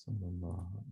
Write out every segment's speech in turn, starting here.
صلی اللہ علیہ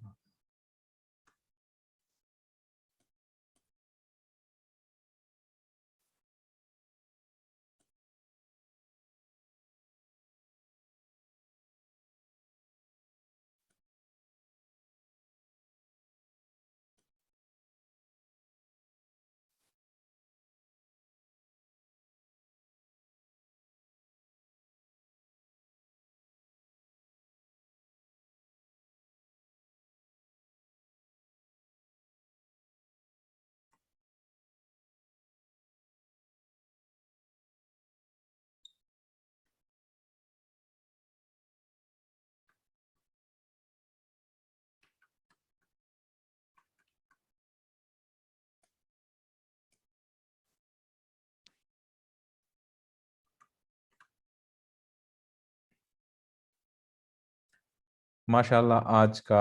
ماشاءاللہ آج کا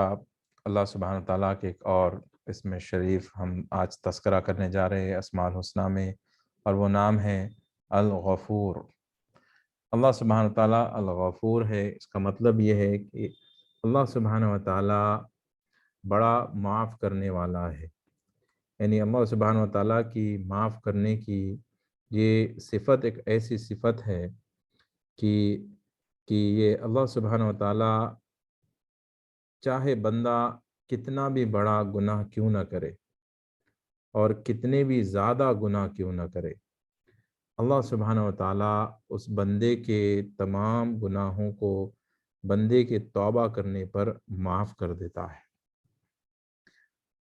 اللہ سبحانہ تعالیٰ کے ایک اور اسم شریف ہم آج تذکرہ کرنے جا رہے ہیں اسماء الحسنہ میں، اور وہ نام ہے الغفور۔ اللہ سبحانہ تعالیٰ الغفور ہے، اس کا مطلب یہ ہے کہ اللہ سبحانہ تعالیٰ بڑا معاف کرنے والا ہے، یعنی اللہ سبحانہ تعالیٰ کی معاف کرنے کی یہ صفت ایک ایسی صفت ہے کہ یہ اللہ سبحانہ تعالیٰ چاہے بندہ کتنا بھی بڑا گناہ کیوں نہ کرے اور کتنے بھی زیادہ گناہ کیوں نہ کرے، اللہ سبحانہ وتعالیٰ اس بندے کے تمام گناہوں کو بندے کے توبہ کرنے پر معاف کر دیتا ہے۔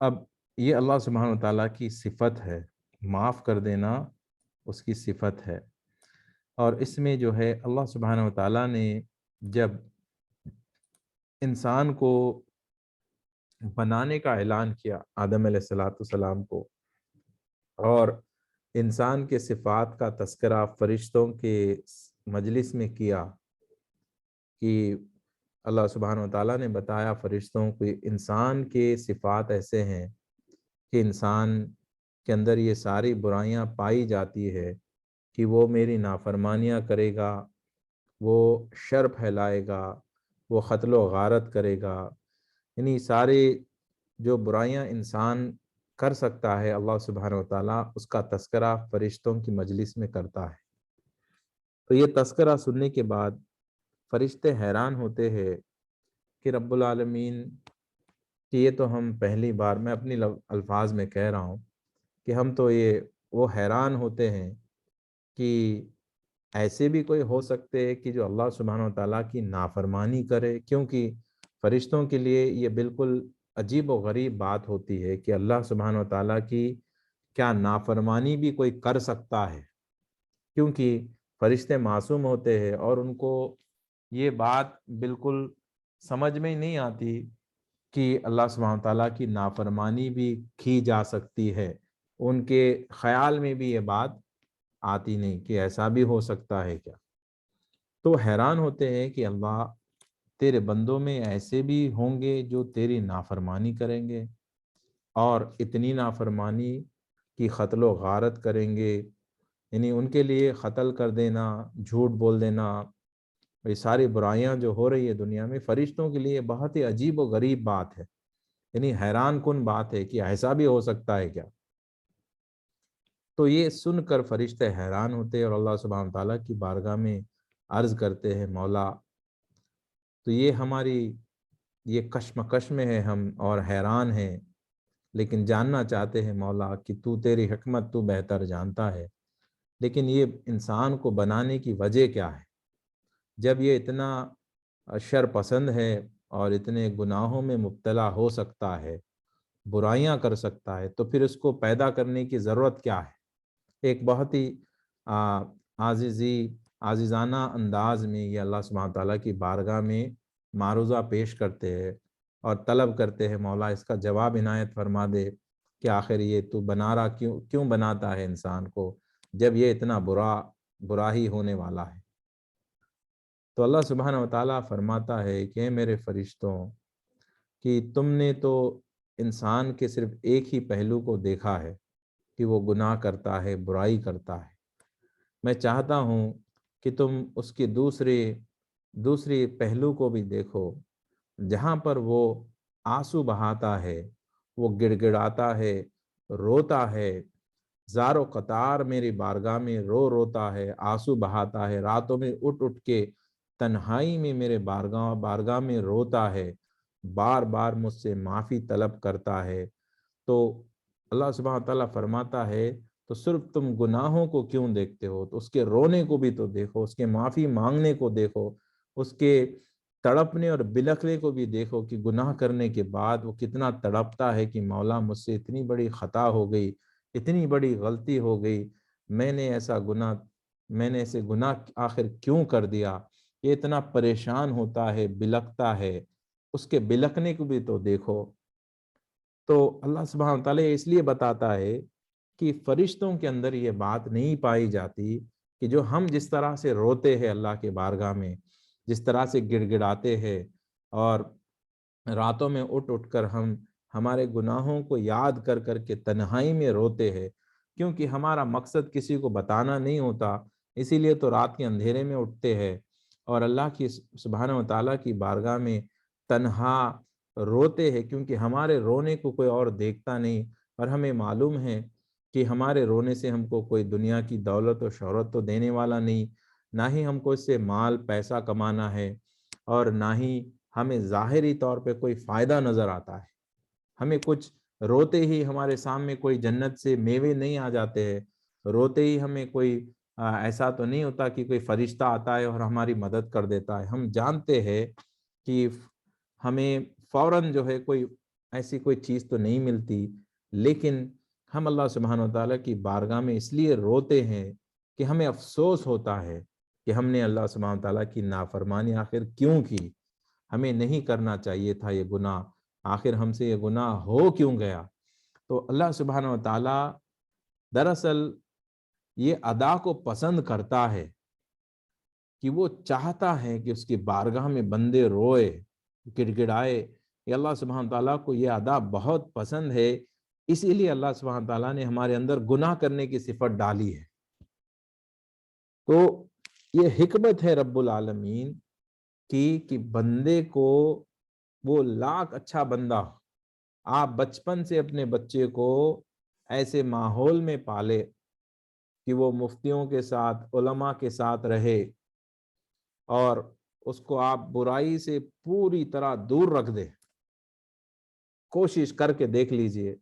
اب یہ اللہ سبحانہ وتعالیٰ کی صفت ہے، معاف کر دینا اس کی صفت ہے، اور اس میں جو ہے اللہ سبحانہ وتعالیٰ نے جب انسان کو بنانے کا اعلان کیا آدم علیہ السلام کو، اور انسان کے صفات کا تذکرہ فرشتوں کے مجلس میں کیا کہ اللہ سبحانہ وتعالیٰ نے بتایا فرشتوں کو انسان کے صفات ایسے ہیں کہ انسان کے اندر یہ ساری برائیاں پائی جاتی ہے کہ وہ میری نافرمانیاں کرے گا، وہ شر پھیلائے گا، وہ قتل و غارت کرے گا، یعنی سارے جو برائیاں انسان کر سکتا ہے اللہ سبحانہ وتعالیٰ اس کا تذکرہ فرشتوں کی مجلس میں کرتا ہے۔ تو یہ تذکرہ سننے کے بعد فرشتے حیران ہوتے ہیں کہ رب العالمین کہ یہ تو ہم پہلی بار، میں اپنی الفاظ میں کہہ رہا ہوں کہ ہم تو یہ وہ حیران ہوتے ہیں کہ ایسے بھی کوئی ہو سکتے ہیں کہ جو اللہ سبحانہ وتعالیٰ کی نافرمانی کرے، کیونکہ فرشتوں کے لیے یہ بالکل عجیب و غریب بات ہوتی ہے کہ اللہ سبحانہ وتعالیٰ کی کیا نافرمانی بھی کوئی کر سکتا ہے، کیونکہ فرشتے معصوم ہوتے ہیں اور ان کو یہ بات بالکل سمجھ میں ہی نہیں آتی کہ اللہ سبحانہ تعالیٰ کی نافرمانی بھی کی جا سکتی ہے، ان کے خیال میں بھی یہ بات آتی نہیں کہ ایسا بھی ہو سکتا ہے کیا۔ تو حیران ہوتے ہیں کہ اللہ تیرے بندوں میں ایسے بھی ہوں گے جو تیری نافرمانی کریں گے، اور اتنی نافرمانی کی قتل و غارت کریں گے، یعنی ان کے لیے قتل کر دینا، جھوٹ بول دینا، یہ ساری برائیاں جو ہو رہی ہے دنیا میں فرشتوں کے لیے بہت ہی عجیب و غریب بات ہے، یعنی حیران کن بات ہے کہ ایسا بھی ہو سکتا ہے کیا۔ تو یہ سن کر فرشتے حیران ہوتے اور اللہ سبحانہ تعالیٰ کی بارگاہ میں عرض کرتے ہیں مولا، تو یہ ہماری یہ کشمکش میں ہے ہم اور حیران ہیں، لیکن جاننا چاہتے ہیں مولا کہ تو تیری حکمت تو بہتر جانتا ہے، لیکن یہ انسان کو بنانے کی وجہ کیا ہے؟ جب یہ اتنا شر پسند ہے اور اتنے گناہوں میں مبتلا ہو سکتا ہے، برائیاں کر سکتا ہے، تو پھر اس کو پیدا کرنے کی ضرورت کیا ہے؟ ایک بہت ہی عاجزانہ انداز میں یہ اللہ سبحانہ تعالیٰ کی بارگاہ میں معروضہ پیش کرتے ہیں اور طلب کرتے ہیں مولا اس کا جواب عنایت فرما دے کہ آخر یہ تو بنا رہا کیوں بناتا ہے انسان کو جب یہ اتنا برا ہی ہونے والا ہے۔ تو اللہ سبحانہ وتعالیٰ فرماتا ہے کہ میرے فرشتوں کہ تم نے تو انسان کے صرف ایک ہی پہلو کو دیکھا ہے کہ وہ گناہ کرتا ہے، برائی کرتا ہے، میں چاہتا ہوں کہ تم اس کے دوسری پہلو کو بھی دیکھو جہاں پر وہ آنسو بہاتا ہے، وہ گڑ گڑاتا ہے، روتا ہے، زار و قطار میری بارگاہ میں روتا ہے، آنسو بہاتا ہے، راتوں میں اٹھ اٹھ کے تنہائی میں میرے بارگاہ میں روتا ہے، بار بار مجھ سے معافی طلب کرتا ہے، تو اللہ سبحانہ تعالیٰ فرماتا ہے تو صرف تم گناہوں کو کیوں دیکھتے ہو؟ تو اس کے رونے کو بھی تو دیکھو، اس کے معافی مانگنے کو دیکھو، اس کے تڑپنے اور بلکنے کو بھی دیکھو کہ گناہ کرنے کے بعد وہ کتنا تڑپتا ہے کہ مولا مجھ سے اتنی بڑی خطا ہو گئی، اتنی بڑی غلطی ہو گئی، میں نے ایسے گناہ آخر کیوں کر دیا؟ یہ اتنا پریشان ہوتا ہے، بلکتا ہے، اس کے بلکنے کو بھی تو دیکھو۔ تو اللہ سبحانہ تعالیٰ اس لیے بتاتا ہے کہ فرشتوں کے اندر یہ بات نہیں پائی جاتی کہ جو ہم جس طرح سے روتے ہیں اللہ کے بارگاہ میں، جس طرح سے گڑ گڑاتے ہیں اور راتوں میں اٹھ اٹھ کر ہم ہمارے گناہوں کو یاد کر کر کے تنہائی میں روتے ہیں، کیونکہ ہمارا مقصد کسی کو بتانا نہیں ہوتا، اسی لیے تو رات کے اندھیرے میں اٹھتے ہیں اور اللہ کی سبحانہ و تعالیٰ کی بارگاہ میں تنہا روتے ہیں، کیونکہ ہمارے رونے کو کوئی اور دیکھتا نہیں، اور ہمیں معلوم ہے کہ ہمارے رونے سے ہم کو کوئی دنیا کی دولت و شہرت تو دینے والا نہیں، نہ ہی ہم کو اس سے مال پیسہ کمانا ہے، اور نہ ہی ہمیں ظاہری طور پہ کوئی فائدہ نظر آتا ہے۔ ہمیں کچھ روتے ہی ہمارے سامنے کوئی جنت سے میوے نہیں آ جاتے ہیں، روتے ہی ہمیں کوئی ایسا تو نہیں ہوتا کہ کوئی فرشتہ آتا ہے اور ہماری مدد کر دیتا ہے۔ ہم جانتے ہیں کہ ہمیں فوراً جو ہے کوئی ایسی کوئی چیز تو نہیں ملتی، لیکن ہم اللہ سبحانہ و تعالیٰ کی بارگاہ میں اس لیے روتے ہیں کہ ہمیں افسوس ہوتا ہے کہ ہم نے اللہ سبحانہ و تعالیٰ کی نافرمانی آخر کیوں کی، ہمیں نہیں کرنا چاہیے تھا یہ گناہ، آخر ہم سے یہ گناہ ہو کیوں گیا۔ تو اللہ سبحانہ و تعالیٰ دراصل یہ ادا کو پسند کرتا ہے کہ وہ چاہتا ہے کہ اس کی بارگاہ میں بندے روئے، گڑ گڑائے۔ یہ اللہ سبحانہ تعالیٰ کو یہ ادا بہت پسند ہے، اسی لیے اللہ سبحانہ تعالیٰ نے ہمارے اندر گناہ کرنے کی صفت ڈالی ہے۔ تو یہ حکمت ہے رب العالمین کی کہ بندے کو وہ لاکھ اچھا بندہ ہو، آپ بچپن سے اپنے بچے کو ایسے ماحول میں پالے کہ وہ مفتیوں کے ساتھ، علماء کے ساتھ رہے، اور اس کو آپ برائی سے پوری طرح دور رکھ دے۔ کوشش کر کے دیکھ لیجئے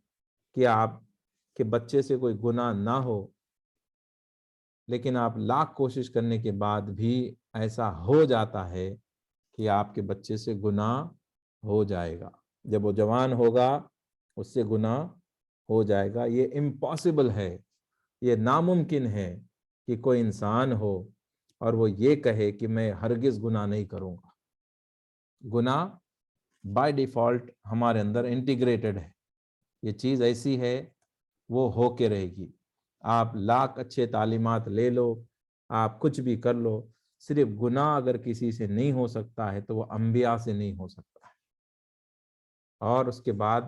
کہ آپ کے بچے سے کوئی گناہ نہ ہو، لیکن آپ لاکھ کوشش کرنے کے بعد بھی ایسا ہو جاتا ہے کہ آپ کے بچے سے گناہ ہو جائے گا، جب وہ جوان ہوگا اس سے گناہ ہو جائے گا۔ یہ امپاسبل ہے، یہ ناممکن ہے کہ کوئی انسان ہو اور وہ یہ کہے کہ میں ہرگز گناہ نہیں کروں گا۔ گناہ بائی ڈیفالٹ ہمارے اندر انٹیگریٹڈ ہے، یہ چیز ایسی ہے وہ ہو کے رہے گی۔ آپ لاکھ اچھے تعلیمات لے لو، آپ کچھ بھی کر لو، صرف گناہ اگر کسی سے نہیں ہو سکتا ہے تو وہ انبیاء سے نہیں ہو سکتا ہے۔ اور اس کے بعد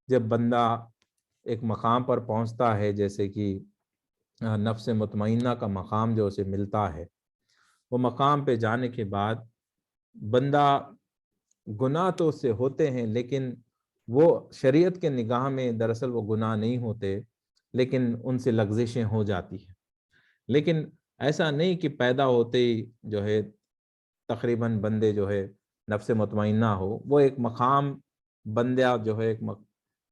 جب بندہ ایک مقام پر پہنچتا ہے، جیسے کہ نفس مطمئنہ کا مقام جو اسے ملتا ہے، وہ مقام پہ جانے کے بعد بندہ گناہ تو اس سے ہوتے ہیں، لیکن وہ شریعت کے نگاہ میں دراصل وہ گناہ نہیں ہوتے، لیکن ان سے لغزشیں ہو جاتی ہیں۔ لیکن ایسا نہیں کہ پیدا ہوتے ہی جو ہے تقریباً بندے جو ہے نفس مطمئنہ ہو، وہ ایک مقام بندہ جو ہے ایک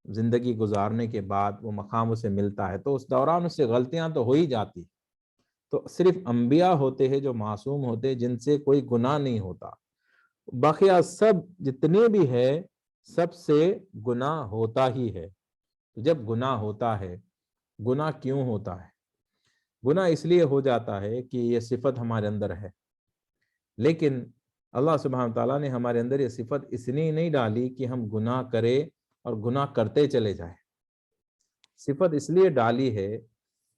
زندگی گزارنے کے بعد وہ مقام اسے ملتا ہے، تو اس دوران اس سے غلطیاں تو ہو ہی جاتی، تو صرف انبیاء ہوتے ہیں جو معصوم ہوتے ہیں، جن سے کوئی گناہ نہیں ہوتا۔ باقیہ سب جتنے بھی ہے سب سے گناہ ہوتا ہی ہے۔ جب گناہ ہوتا ہے، گناہ کیوں ہوتا ہے؟ گناہ اس لیے ہو جاتا ہے کہ یہ صفت ہمارے اندر ہے، لیکن اللہ سبحانہ تعالیٰ نے ہمارے اندر یہ صفت اس لیے نہیں ڈالی کہ ہم گناہ کریں اور گناہ کرتے چلے جائیں۔ صفت اس لیے ڈالی ہے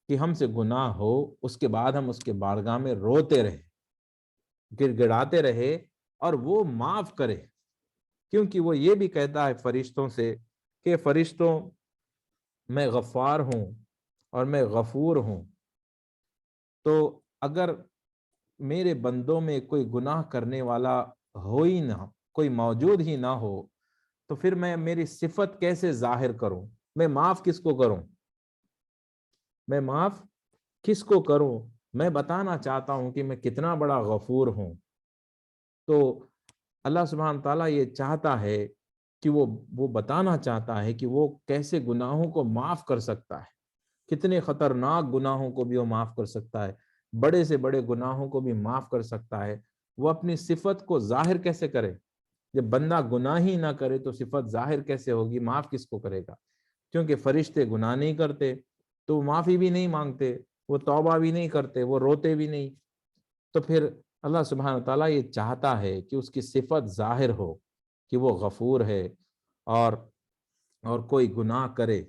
کہ ہم سے گناہ ہو، اس کے بعد ہم اس کے بارگاہ میں روتے رہے، گڑ گڑاتے رہے، اور وہ معاف کرے، کیونکہ وہ یہ بھی کہتا ہے فرشتوں سے کہ فرشتوں میں غفار ہوں اور میں غفور ہوں، تو اگر میرے بندوں میں کوئی گناہ کرنے والا ہو ہی نہ، کوئی موجود ہی نہ ہو تو پھر میں میری صفت کیسے ظاہر کروں؟ میں معاف کس کو کروں؟ میں معاف کس کو کروں؟ میں بتانا چاہتا ہوں کہ میں کتنا بڑا غفور ہوں۔ تو اللہ سبحانہ تعالیٰ یہ چاہتا ہے کہ وہ بتانا چاہتا ہے کہ وہ کیسے گناہوں کو معاف کر سکتا ہے، کتنے خطرناک گناہوں کو بھی وہ معاف کر سکتا ہے، بڑے سے بڑے گناہوں کو بھی معاف کر سکتا ہے۔ وہ اپنی صفت کو ظاہر کیسے کرے؟ جب بندہ گناہ ہی نہ کرے تو صفت ظاہر کیسے ہوگی؟ معاف کس کو کرے گا؟ کیونکہ فرشتے گناہ نہیں کرتے تو وہ معافی بھی نہیں مانگتے، وہ توبہ بھی نہیں کرتے، وہ روتے بھی نہیں۔ تو پھر اللہ سبحانہ تعالیٰ یہ چاہتا ہے کہ اس کی صفت ظاہر ہو کہ وہ غفور ہے، اور کوئی گناہ کرے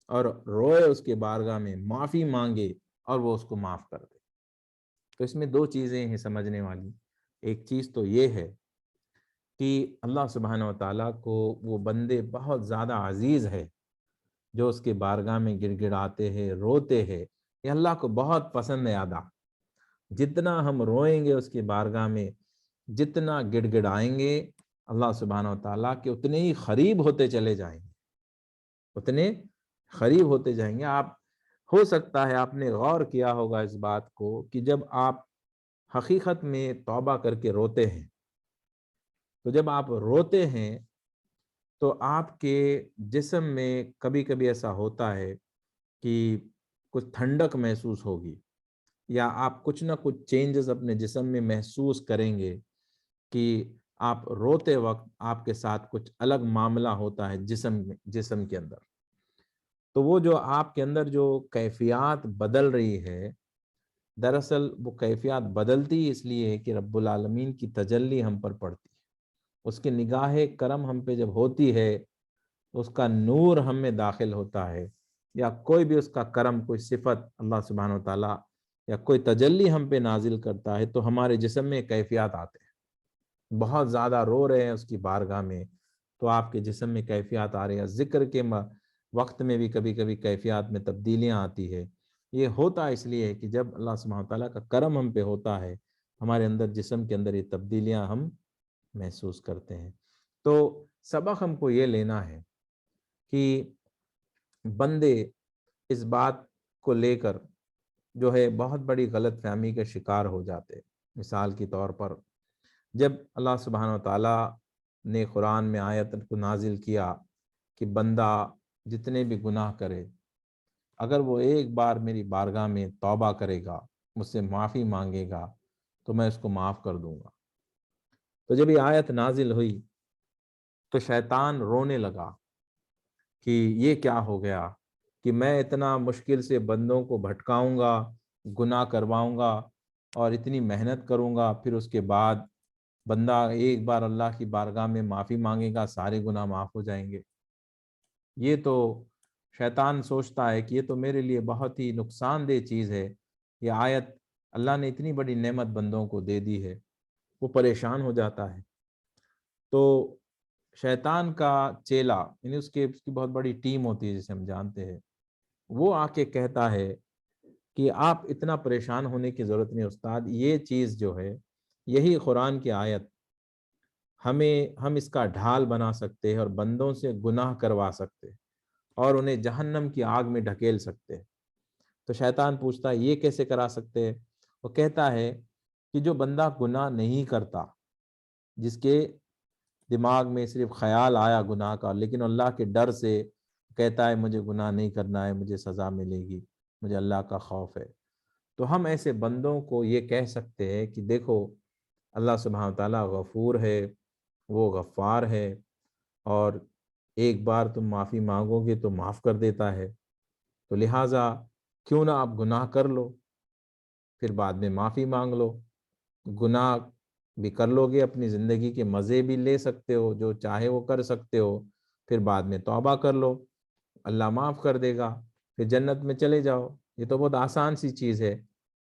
اور روئے اس کے بارگاہ میں، معافی مانگے اور وہ اس کو معاف کر دے۔ تو اس میں دو چیزیں ہیں سمجھنے والی۔ ایک چیز تو یہ ہے کہ اللہ سبحانہ و تعالیٰ کو وہ بندے بہت زیادہ عزیز ہے جو اس کے بارگاہ میں گڑ گڑاتے ہیں، روتے ہیں۔ یہ اللہ کو بہت پسند ہے ادا۔ جتنا ہم روئیں گے اس کی بارگاہ میں، جتنا گڑ گڑائیں گے اللہ سبحانہ و تعالیٰ کے، اتنے ہی قریب ہوتے چلے جائیں گے، اتنے قریب ہوتے جائیں گے۔ آپ ہو سکتا ہے آپ نے غور کیا ہوگا اس بات کو کہ جب آپ حقیقت میں توبہ کر کے روتے ہیں، تو جب آپ روتے ہیں تو آپ کے جسم میں کبھی کبھی ایسا ہوتا ہے کہ کچھ ٹھنڈک محسوس ہوگی، یا آپ کچھ نہ کچھ چینجز اپنے جسم میں محسوس کریں گے کہ آپ روتے وقت آپ کے ساتھ کچھ الگ معاملہ ہوتا ہے جسم کے اندر۔ تو وہ جو آپ کے اندر جو کیفیات بدل رہی ہے، دراصل وہ کیفیات بدلتی اس لیے ہے کہ رب العالمین کی تجلی ہم پر پڑتی ہے، اس کی نگاہ کرم ہم پہ جب ہوتی ہے، اس کا نور ہم میں داخل ہوتا ہے، یا کوئی بھی اس کا کرم، کوئی صفت اللہ سبحانہ و تعالیٰ یا کوئی تجلی ہم پہ نازل کرتا ہے، تو ہمارے جسم میں کیفیات آتے ہیں۔ بہت زیادہ رو رہے ہیں اس کی بارگاہ میں تو آپ کے جسم میں کیفیات آ رہی ہیں، ذکر کے وقت میں بھی کبھی کبھی کیفیات میں تبدیلیاں آتی ہے۔ یہ ہوتا اس لیے ہے کہ جب اللہ سبحانہ تعالیٰ کا کرم ہم پہ ہوتا ہے، ہمارے اندر جسم کے اندر یہ تبدیلیاں ہم محسوس کرتے ہیں۔ تو سبق ہم کو یہ لینا ہے کہ بندے اس بات کو لے کر جو ہے بہت بڑی غلط فہمی کے شکار ہو جاتے۔ مثال کے طور پر جب اللہ سبحانہ و تعالیٰ نے قرآن میں آیت کو نازل کیا کہ بندہ جتنے بھی گناہ کرے، اگر وہ ایک بار میری بارگاہ میں توبہ کرے گا، مجھ سے معافی مانگے گا، تو میں اس کو معاف کر دوں گا۔ تو جب یہ آیت نازل ہوئی تو شیطان رونے لگا کہ یہ کیا ہو گیا کہ میں اتنا مشکل سے بندوں کو بھٹکاؤں گا، گناہ کرواؤں گا اور اتنی محنت کروں گا، پھر اس کے بعد بندہ ایک بار اللہ کی بارگاہ میں معافی مانگے گا، سارے گناہ معاف ہو جائیں گے۔ یہ تو شیطان سوچتا ہے کہ یہ تو میرے لیے بہت ہی نقصان دہ چیز ہے، یہ آیت اللہ نے اتنی بڑی نعمت بندوں کو دے دی ہے، وہ پریشان ہو جاتا ہے۔ تو شیطان کا چیلا، یعنی اس کی بہت بڑی ٹیم ہوتی ہے جسے ہم جانتے ہیں، وہ آ کے کہتا ہے کہ آپ اتنا پریشان ہونے کی ضرورت نہیں استاد، یہ چیز جو ہے، یہی قرآن کی آیت ہم اس کا ڈھال بنا سکتے ہیں اور بندوں سے گناہ کروا سکتے اور انہیں جہنم کی آگ میں ڈھکیل سکتے ہیں۔ تو شیطان پوچھتا ہے یہ کیسے کرا سکتے ہیں؟ وہ کہتا ہے کہ جو بندہ گناہ نہیں کرتا، جس کے دماغ میں صرف خیال آیا گناہ کا، لیکن اللہ کے ڈر سے کہتا ہے مجھے گناہ نہیں کرنا ہے، مجھے سزا ملے گی، مجھے اللہ کا خوف ہے، تو ہم ایسے بندوں کو یہ کہہ سکتے ہیں کہ دیکھو اللہ سبحانہ تعالیٰ غفور ہے، وہ غفار ہے، اور ایک بار تم معافی مانگو گے تو معاف کر دیتا ہے، تو لہٰذا کیوں نہ آپ گناہ کر لو، پھر بعد میں معافی مانگ لو، گناہ بھی کر لو گے، اپنی زندگی کے مزے بھی لے سکتے ہو، جو چاہے وہ کر سکتے ہو، پھر بعد میں توبہ کر لو، اللہ معاف کر دے گا، پھر جنت میں چلے جاؤ۔ یہ تو بہت آسان سی چیز ہے۔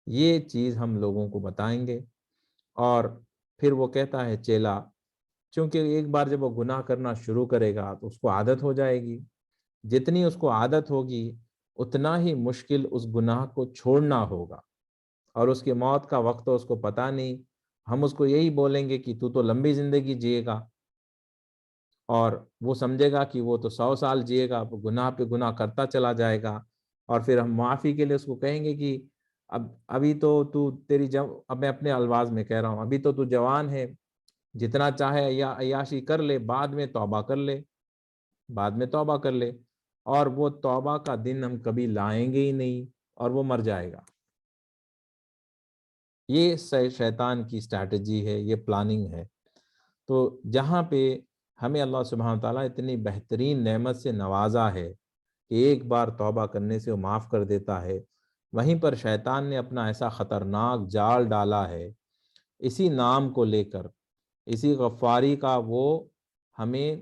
یہ چیز ہم لوگوں کو بتائیں گے، اور پھر وہ کہتا ہے چیلا، چونکہ ایک بار جب وہ گناہ کرنا شروع کرے گا تو اس کو عادت ہو جائے گی، جتنی اس کو عادت ہوگی اتنا ہی مشکل اس گناہ کو چھوڑنا ہوگا، اور اس کی موت کا وقت تو اس کو پتہ نہیں، ہم اس کو یہی بولیں گے کہ تو لمبی زندگی جیے گا، اور وہ سمجھے گا کہ وہ تو 100 سال جیے گا، گناہ پہ گناہ کرتا چلا جائے گا، اور پھر ہم معافی کے لیے اس کو کہیں گے کہ ابھی تو تیری اب میں اپنے الفاظ میں کہہ رہا ہوں، ابھی تو جوان ہے، جتنا چاہے عیاشی کر لے، بعد میں توبہ کر لے، بعد میں توبہ کر لے، اور وہ توبہ کا دن ہم کبھی لائیں گے ہی نہیں، اور وہ مر جائے گا۔ یہ شیطان کی اسٹریٹجی ہے، یہ پلاننگ ہے۔ تو جہاں پہ ہمیں اللہ سبحانہ تعالیٰ اتنی بہترین نعمت سے نوازا ہے کہ ایک بار توبہ کرنے سے وہ معاف کر دیتا ہے، وہیں پر شیطان نے اپنا ایسا خطرناک جال ڈالا ہے، اسی نام کو لے کر، اسی غفاری کا وہ ہمیں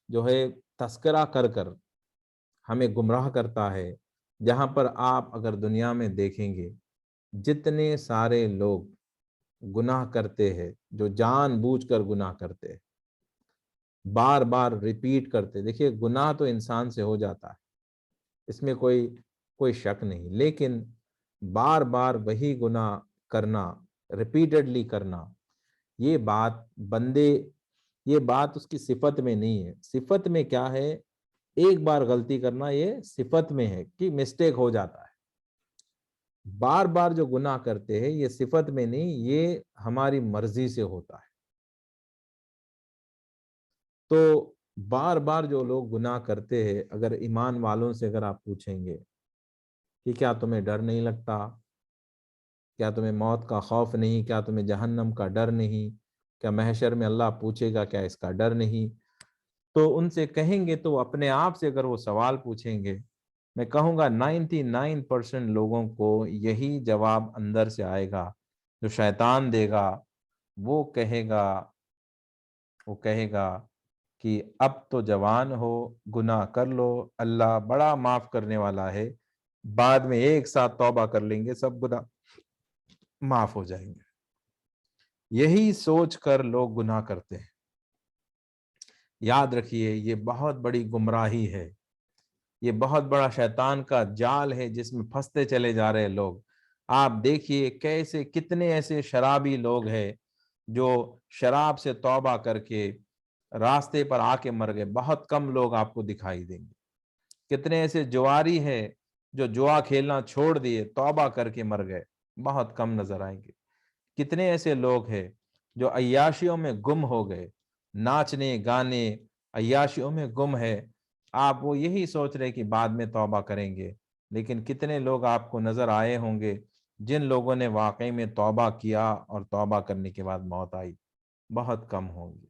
جو ہے تذکرہ کر کر ہمیں گمراہ کرتا ہے۔ جہاں پر آپ اگر دنیا میں دیکھیں گے، جتنے سارے لوگ گناہ کرتے ہیں، جو جان بوجھ کر گناہ کرتے ہیں، بار بار ریپیٹ کرتے، دیکھیے گناہ تو انسان سے ہو جاتا ہے، اس میں کوئی شک نہیں، لیکن بار بار وہی گناہ کرنا، ریپیٹڈلی کرنا، یہ بات اس کی صفت میں نہیں ہے۔ صفت میں کیا ہے؟ ایک بار غلطی کرنا یہ صفت میں ہے کہ مسٹیک ہو جاتا ہے۔ بار بار جو گناہ کرتے ہیں یہ صفت میں نہیں، یہ ہماری مرضی سے ہوتا ہے۔ تو بار بار جو لوگ گناہ کرتے ہیں، اگر ایمان والوں سے اگر آپ پوچھیں گے کہ کیا تمہیں ڈر نہیں لگتا، کیا تمہیں موت کا خوف نہیں، کیا تمہیں جہنم کا ڈر نہیں، کیا محشر میں اللہ پوچھے گا کیا اس کا ڈر نہیں، تو ان سے کہیں گے، تو اپنے آپ سے اگر وہ سوال پوچھیں گے، میں کہوں گا 99% لوگوں کو یہی جواب اندر سے آئے گا جو شیطان دے گا۔ وہ کہے گا کہ اب تو جوان ہو، گناہ کر لو، اللہ بڑا معاف کرنے والا ہے، بعد میں ایک ساتھ توبہ کر لیں گے، سب گناہ معاف ہو جائیں گے۔ یہی سوچ کر لوگ گناہ کرتے ہیں۔ یاد رکھیے، یہ بہت بڑی گمراہی ہے، یہ بہت بڑا شیطان کا جال ہے جس میں پھنستے چلے جا رہے لوگ۔ آپ دیکھیے کتنے ایسے شرابی لوگ ہیں جو شراب سے توبہ کر کے راستے پر آ کے مر گئے، بہت کم لوگ آپ کو دکھائی دیں گے۔ کتنے ایسے جواری ہیں جو جوا کھیلنا چھوڑ دیے، توبہ کر کے مر گئے، بہت کم نظر آئیں گے۔ کتنے ایسے لوگ ہیں جو عیاشیوں میں گم ہو گئے، ناچنے گانے عیاشیوں میں گم ہے، آپ وہ یہی سوچ رہے کہ بعد میں توبہ کریں گے، لیکن کتنے لوگ آپ کو نظر آئے ہوں گے جن لوگوں نے واقعی میں توبہ کیا اور توبہ کرنے کے بعد موت آئی؟ بہت کم ہوں گے۔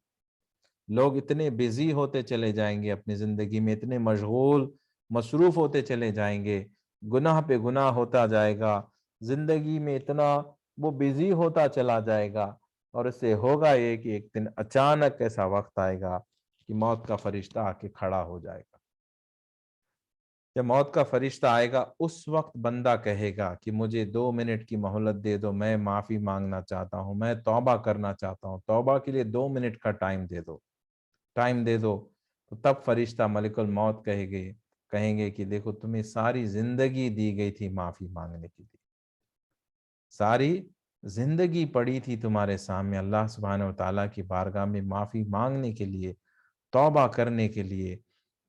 لوگ اتنے بزی ہوتے چلے جائیں گے اپنی زندگی میں، اتنے مشغول مصروف ہوتے چلے جائیں گے، گناہ پہ گناہ ہوتا جائے گا، زندگی میں اتنا وہ بزی ہوتا چلا جائے گا، اور اس سے ہوگا یہ کہ ایک دن اچانک ایسا وقت آئے گا کہ موت کا فرشتہ آ کے کھڑا ہو جائے گا۔ جب موت کا فرشتہ آئے گا، اس وقت بندہ کہے گا کہ مجھے 2 منٹ کی مہلت دے دو، میں معافی مانگنا چاہتا ہوں، میں توبہ کرنا چاہتا ہوں، توبہ کے لیے 2 منٹ کا ٹائم دے دو۔ تو تب فرشتہ ملک الموت کہیں گے کہ دیکھو تمہیں ساری زندگی دی گئی تھی معافی مانگنے کے لیے، ساری زندگی پڑی تھی تمہارے سامنے اللہ سبحانہ وتعالیٰ کی بارگاہ میں معافی مانگنے کے لیے، توبہ کرنے کے لیے۔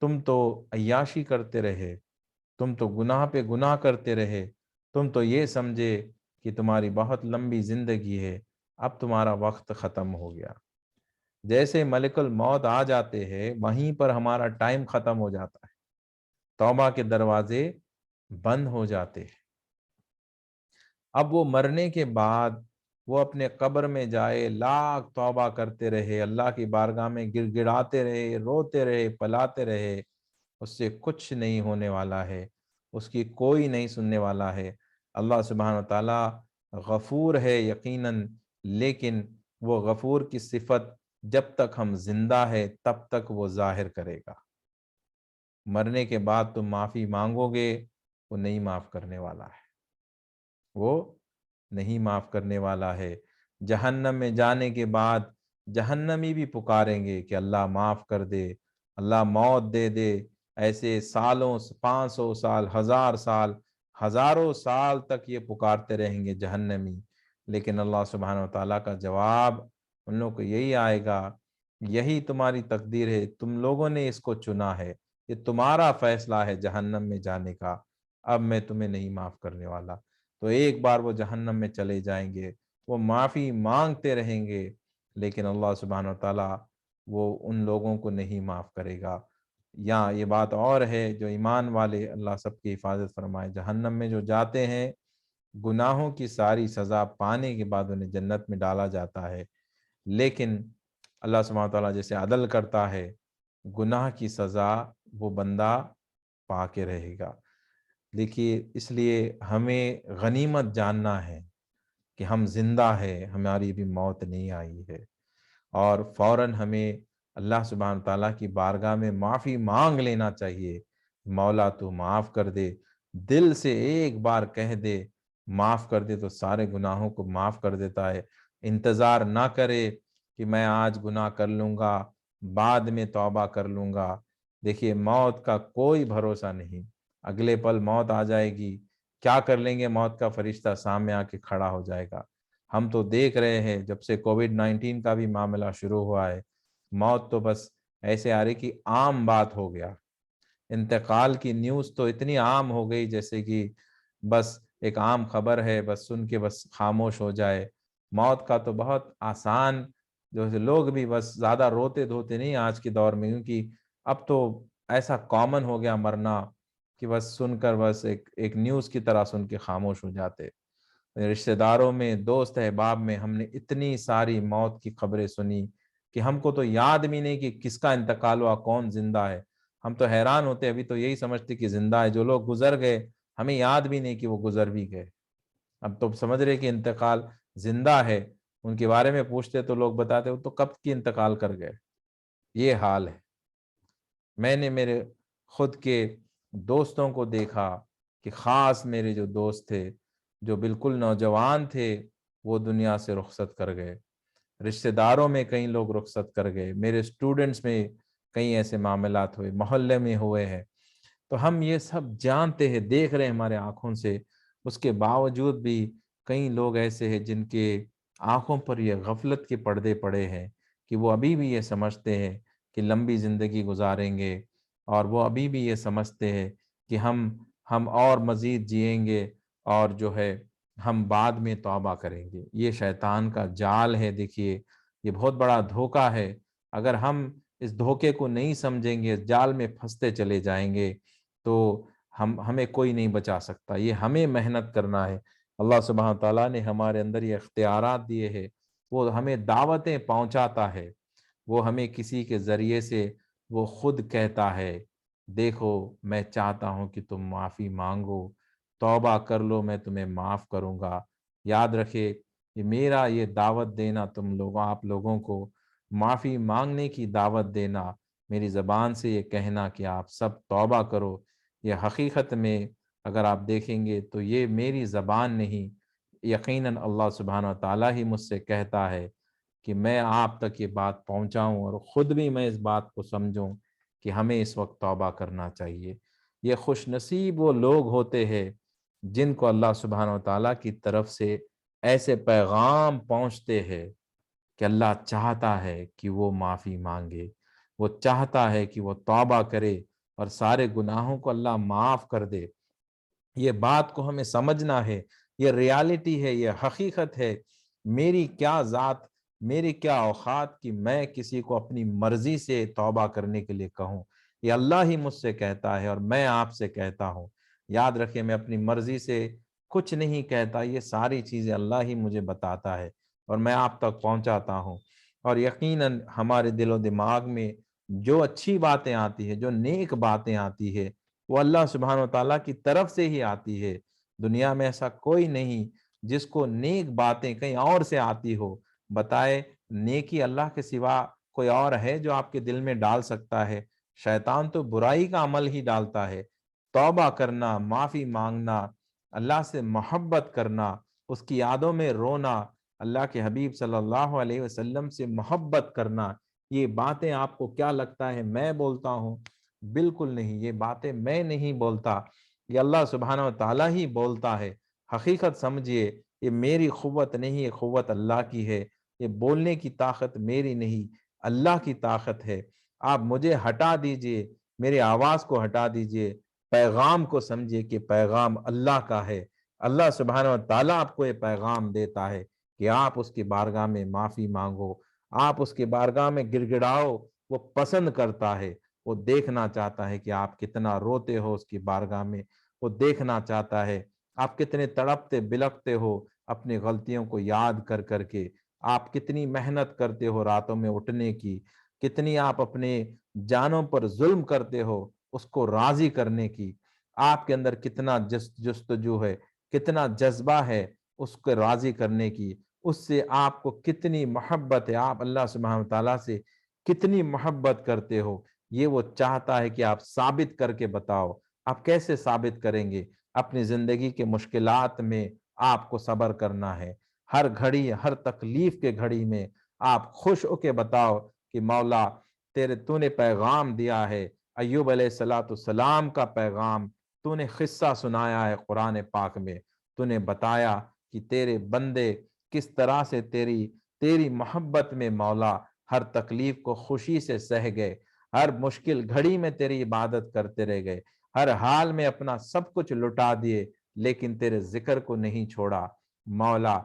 تم تو عیاشی کرتے رہے، تم تو گناہ پہ گناہ کرتے رہے، تم تو یہ سمجھے کہ تمہاری بہت لمبی زندگی ہے، اب تمہارا وقت ختم ہو گیا۔ جیسے ملک الموت آ جاتے ہیں، وہیں پر ہمارا ٹائم ختم ہو جاتا ہے، توبہ کے دروازے بند ہو جاتے ہیں۔ اب وہ مرنے کے بعد وہ اپنے قبر میں جائے، لاکھ توبہ کرتے رہے، اللہ کی بارگاہ میں گڑ گڑاتے رہے، روتے رہے، پلاتے رہے، اس سے کچھ نہیں ہونے والا ہے، اس کی کوئی نہیں سننے والا ہے۔ اللہ سبحانہ وتعالیٰ غفور ہے یقیناً، لیکن وہ غفور کی صفت جب تک ہم زندہ ہے تب تک وہ ظاہر کرے گا۔ مرنے کے بعد تم معافی مانگو گے، وہ نہیں معاف کرنے والا ہے، وہ نہیں معاف کرنے والا ہے۔ جہنم میں جانے کے بعد جہنمی بھی پکاریں گے کہ اللہ معاف کر دے، اللہ موت دے دے، ایسے سالوں، 500 سال، 1000 سال، ہزاروں سال تک یہ پکارتے رہیں گے جہنمی، لیکن اللہ سبحانہ وتعالیٰ کا جواب ان لوگوں کو یہی آئے گا یہی تمہاری تقدیر ہے، تم لوگوں نے اس کو چنا ہے، یہ تمہارا فیصلہ ہے جہنم میں جانے کا، اب میں تمہیں نہیں معاف کرنے والا۔ تو ایک بار وہ جہنم میں چلے جائیں گے، وہ معافی مانگتے رہیں گے، لیکن اللہ سبحانہ و تعالیٰ وہ ان لوگوں کو نہیں معاف کرے گا۔ یا یہ بات اور ہے، جو ایمان والے، اللہ سب کی حفاظت فرمائے، جہنم میں جو جاتے ہیں، گناہوں کی ساری سزا پانے کے بعد انہیں جنت میں ڈالا جاتا ہے، لیکن اللہ سبحانہ تعالیٰ جیسے عدل کرتا ہے، گناہ کی سزا وہ بندہ پا کے رہے گا۔ دیکھیے، اس لیے ہمیں غنیمت جاننا ہے کہ ہم زندہ ہے، ہماری بھی موت نہیں آئی ہے، اور فوراً ہمیں اللہ سبحانہ تعالیٰ کی بارگاہ میں معافی مانگ لینا چاہیے۔ مولا تو معاف کر دے، دل سے ایک بار کہہ دے معاف کر دے تو سارے گناہوں کو معاف کر دیتا ہے۔ انتظار نہ کرے کہ میں آج گناہ کر لوں گا، بعد میں توبہ کر لوں گا۔ دیکھیے، موت کا کوئی بھروسہ نہیں، اگلے پل موت آ جائے گی، کیا کر لیں گے؟ موت کا فرشتہ سامنے آ کے کھڑا ہو جائے گا۔ ہم تو دیکھ رہے ہیں جب سے کووڈ-19 کا بھی معاملہ شروع ہوا ہے، موت تو بس ایسے آ رہی کہ عام بات ہو گیا۔ انتقال کی نیوز تو اتنی عام ہو گئی جیسے کہ بس ایک عام خبر ہے، بس سن کے بس خاموش ہو جائے۔ موت کا تو بہت آسان، جو لوگ بھی بس زیادہ روتے دھوتے نہیں آج کے دور میں، کیونکہ اب تو ایسا کامن ہو گیا مرنا کہ بس سن کر بس ایک نیوز کی طرح سن کے خاموش ہو جاتے۔ رشتہ داروں میں، دوست احباب میں ہم نے اتنی ساری موت کی خبریں سنی کہ ہم کو تو یاد بھی نہیں کہ کس کا انتقال ہوا، کون زندہ ہے۔ ہم تو حیران ہوتے، ابھی تو یہی سمجھتے کہ زندہ ہے، جو لوگ گزر گئے ہمیں یاد بھی نہیں کہ وہ گزر بھی گئے۔ اب تو سمجھ رہے کہ انتقال زندہ ہے، ان کے بارے میں پوچھتے تو لوگ بتاتے وہ تو کب کی انتقال کر گئے۔ یہ حال ہے۔ میں نے میرے خود کے دوستوں کو دیکھا کہ خاص میرے جو دوست تھے، جو بالکل نوجوان تھے، وہ دنیا سے رخصت کر گئے۔ رشتہ داروں میں کئی لوگ رخصت کر گئے، میرے اسٹوڈنٹس میں کئی ایسے معاملات ہوئے، محلے میں ہوئے ہیں۔ تو ہم یہ سب جانتے ہیں، دیکھ رہے ہیں ہمارے آنکھوں سے، اس کے باوجود بھی کئی لوگ ایسے ہیں جن کے آنکھوں پر یہ غفلت کے پردے پڑے ہیں کہ وہ ابھی بھی یہ سمجھتے ہیں کہ لمبی زندگی گزاریں گے، اور وہ ابھی بھی یہ سمجھتے ہیں کہ ہم اور مزید جئیں گے، اور جو ہے ہم بعد میں توبہ کریں گے۔ یہ شیطان کا جال ہے۔ دیکھیے، یہ بہت بڑا دھوکہ ہے۔ اگر ہم اس دھوکے کو نہیں سمجھیں گے، اس جال میں پھنستے چلے جائیں گے، تو ہمیں کوئی نہیں بچا سکتا۔ یہ ہمیں محنت کرنا ہے۔ اللہ سبحانہ تعالیٰ نے ہمارے اندر یہ اختیارات دیے ہیں، وہ ہمیں دعوتیں پہنچاتا ہے، وہ ہمیں کسی کے ذریعے سے وہ خود کہتا ہے، دیکھو میں چاہتا ہوں کہ تم معافی مانگو، توبہ کر لو، میں تمہیں معاف کروں گا۔ یاد رکھے، یہ میرا یہ دعوت دینا تم لوگوں، آپ لوگوں کو معافی مانگنے کی دعوت دینا، میری زبان سے یہ کہنا کہ آپ سب توبہ کرو، یہ حقیقت میں اگر آپ دیکھیں گے تو یہ میری زبان نہیں، یقیناً اللہ سبحانہ وتعالیٰ ہی مجھ سے کہتا ہے کہ میں آپ تک یہ بات پہنچاؤں، اور خود بھی میں اس بات کو سمجھوں کہ ہمیں اس وقت توبہ کرنا چاہیے۔ یہ خوش نصیب وہ لوگ ہوتے ہیں جن کو اللہ سبحانہ وتعالیٰ کی طرف سے ایسے پیغام پہنچتے ہیں کہ اللہ چاہتا ہے کہ وہ معافی مانگے، وہ چاہتا ہے کہ وہ توبہ کرے اور سارے گناہوں کو اللہ معاف کر دے۔ یہ بات کو ہمیں سمجھنا ہے، یہ ریالٹی ہے، یہ حقیقت ہے۔ میری کیا ذات، میری کیا اوقات کہ میں کسی کو اپنی مرضی سے توبہ کرنے کے لیے کہوں۔ یہ اللہ ہی مجھ سے کہتا ہے، اور میں آپ سے کہتا ہوں۔ یاد رکھیں، میں اپنی مرضی سے کچھ نہیں کہتا، یہ ساری چیزیں اللہ ہی مجھے بتاتا ہے اور میں آپ تک پہنچاتا ہوں۔ اور یقیناً ہمارے دل و دماغ میں جو اچھی باتیں آتی ہیں، جو نیک باتیں آتی ہے، وہ اللہ سبحانہ و تعالیٰ کی طرف سے ہی آتی ہے۔ دنیا میں ایسا کوئی نہیں جس کو نیک باتیں کہیں اور سے آتی ہو۔ بتائے، نیکی اللہ کے سوا کوئی اور ہے جو آپ کے دل میں ڈال سکتا ہے؟ شیطان تو برائی کا عمل ہی ڈالتا ہے۔ توبہ کرنا، معافی مانگنا، اللہ سے محبت کرنا، اس کی یادوں میں رونا، اللہ کے حبیب صلی اللہ علیہ وسلم سے محبت کرنا، یہ باتیں آپ کو کیا لگتا ہے میں بولتا ہوں؟ بالکل نہیں، یہ باتیں میں نہیں بولتا، یہ اللہ سبحانہ و تعالیٰ ہی بولتا ہے۔ حقیقت سمجھیے، یہ میری قوت نہیں، یہ قوت اللہ کی ہے۔ یہ بولنے کی طاقت میری نہیں، اللہ کی طاقت ہے۔ آپ مجھے ہٹا دیجئے، میری آواز کو ہٹا دیجئے، پیغام کو سمجھے کہ پیغام اللہ کا ہے۔ اللہ سبحانہ و تعالیٰ آپ کو یہ پیغام دیتا ہے کہ آپ اس کی بارگاہ میں معافی مانگو، آپ اس کی بارگاہ میں گڑ گڑاؤ۔ وہ پسند کرتا ہے، وہ دیکھنا چاہتا ہے کہ آپ کتنا روتے ہو اس کی بارگاہ میں، وہ دیکھنا چاہتا ہے آپ کتنے تڑپتے بلکتے ہو اپنی غلطیوں کو یاد کر کر کے، آپ کتنی محنت کرتے ہو راتوں میں اٹھنے کی، کتنی آپ اپنے جانوں پر ظلم کرتے ہو اس کو راضی کرنے کی، آپ کے اندر کتنا جستجو ہے، کتنا جذبہ ہے اس کو راضی کرنے کی، اس سے آپ کو کتنی محبت ہے، آپ اللہ سبحانہ وتعالیٰ سے کتنی محبت کرتے ہو، یہ وہ چاہتا ہے کہ آپ ثابت کر کے بتاؤ۔ آپ کیسے ثابت کریں گے؟ اپنی زندگی کے مشکلات میں آپ کو صبر کرنا ہے، ہر گھڑی، ہر تکلیف کے گھڑی میں آپ خوش ہو کے بتاؤ کہ مولا تو نے پیغام دیا ہے، ایوب علیہ السلام کا پیغام تو نے قصہ سنایا ہے قرآن پاک میں، تو نے بتایا کہ تیرے بندے کس طرح سے تیری محبت میں مولا ہر تکلیف کو خوشی سے سہ گئے، ہر مشکل گھڑی میں تیری عبادت کرتے رہ گئے، ہر حال میں اپنا سب کچھ لٹا دیے لیکن تیرے ذکر کو نہیں چھوڑا۔ مولا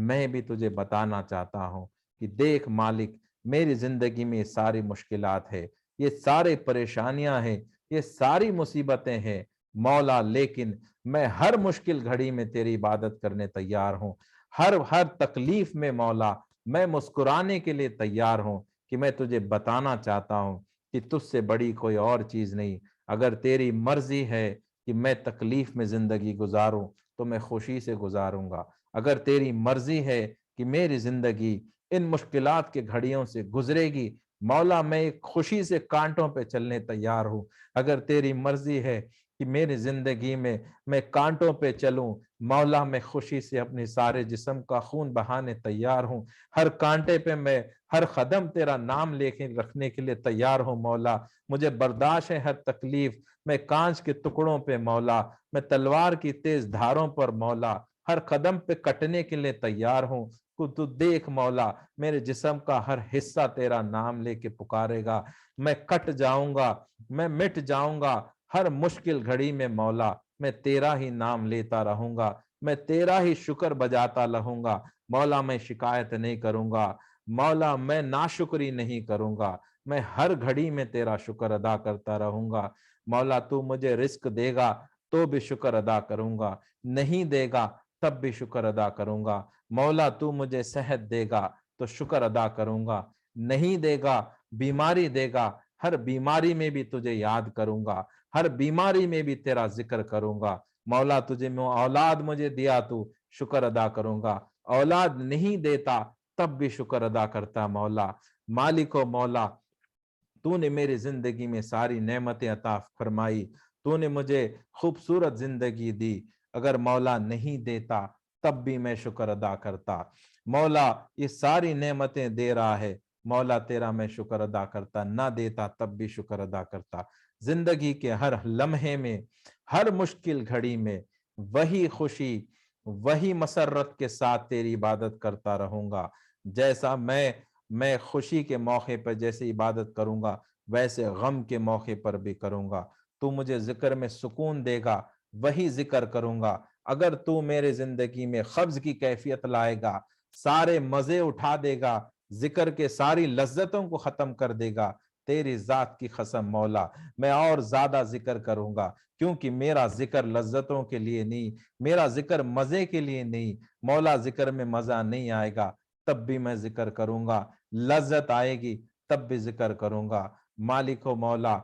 میں بھی تجھے بتانا چاہتا ہوں کہ دیکھ مالک، میری زندگی میں یہ ساری مشکلات ہے، یہ سارے پریشانیاں ہیں، یہ ساری مصیبتیں ہیں مولا، لیکن میں ہر مشکل گھڑی میں تیری عبادت کرنے تیار ہوں، ہر تکلیف میں مولا میں مسکرانے کے لیے تیار ہوں، کہ میں تجھے بتانا چاہتا ہوں کہ تجھ سے بڑی کوئی اور چیز نہیں۔ اگر تیری مرضی ہے کہ میں تکلیف میں زندگی گزاروں تو میں خوشی سے گزاروں گا، اگر تیری مرضی ہے کہ میری زندگی ان مشکلات کے گھڑیوں سے گزرے گی مولا میں خوشی سے کانٹوں پہ چلنے تیار ہوں، اگر تیری مرضی ہے کہ میری زندگی میں کانٹوں پہ چلوں مولا میں خوشی سے اپنے سارے جسم کا خون بہانے تیار ہوں، ہر کانٹے پہ میں ہر قدم تیرا نام لے کے رکھنے کے لیے تیار ہوں مولا، مجھے برداشت ہے ہر تکلیف، میں کانچ کے ٹکڑوں پہ مولا، میں تلوار کی تیز دھاروں پر مولا ہر قدم پہ کٹنے کے لیے تیار ہوں۔ تو دیکھ مولا میرے جسم کا ہر حصہ تیرا نام لے کے پکارے گا، میں کٹ جاؤں گا، میں مٹ جاؤں گا، ہر مشکل گھڑی میں مولا میں تیرا ہی نام لیتا رہوں گا، میں تیرا ہی شکر بجاتا رہوں گا مولا، میں شکایت نہیں کروں گا مولا، میں ناشکری نہیں کروں گا، میں ہر گھڑی میں تیرا شکر ادا کرتا رہوں گا مولا، تو مجھے رزق دے گا تو بھی شکر ادا کروں گا، نہیں دے گا تب بھی شکر ادا کروں گا مولا، تو مجھے صحت دے گا تو شکر ادا کروں گا، نہیں دے گا بیماری دے گا، ہر بیماری میں بھی تجھے یاد کروں گا، ہر بیماری میں بھی تیرا ذکر کروں گا مولا، تجھے اولاد مجھے دیا تو شکر ادا کروں گا، اولاد نہیں دیتا تب بھی شکر ادا کرتا مولا، مالک و مولا تو نے میری زندگی میں ساری نعمتیں عطا فرمائی، تو نے مجھے خوبصورت زندگی دی، اگر مولا نہیں دیتا تب بھی میں شکر ادا کرتا مولا، یہ ساری نعمتیں دے رہا ہے مولا تیرا میں شکر ادا کرتا، نہ دیتا تب بھی شکر ادا کرتا، زندگی کے ہر لمحے میں ہر مشکل گھڑی میں وہی خوشی وہی مسرت کے ساتھ تیری عبادت کرتا رہوں گا، جیسا میں خوشی کے موقع پر جیسے عبادت کروں گا ویسے غم کے موقع پر بھی کروں گا، تو مجھے ذکر میں سکون دے گا وہی ذکر کروں گا، اگر تو میرے زندگی میں قبض کی کیفیت لائے گا، سارے مزے اٹھا دے گا، ذکر کے ساری لذتوں کو ختم کر دے گا، تیری ذات کی قسم مولا میں اور زیادہ ذکر کروں گا، کیونکہ میرا ذکر لذتوں کے لیے نہیں، میرا ذکر مزے کے لیے نہیں مولا، ذکر میں مزہ نہیں آئے گا تب بھی میں ذکر کروں گا، لذت آئے گی تب بھی ذکر کروں گا، مالک و مولا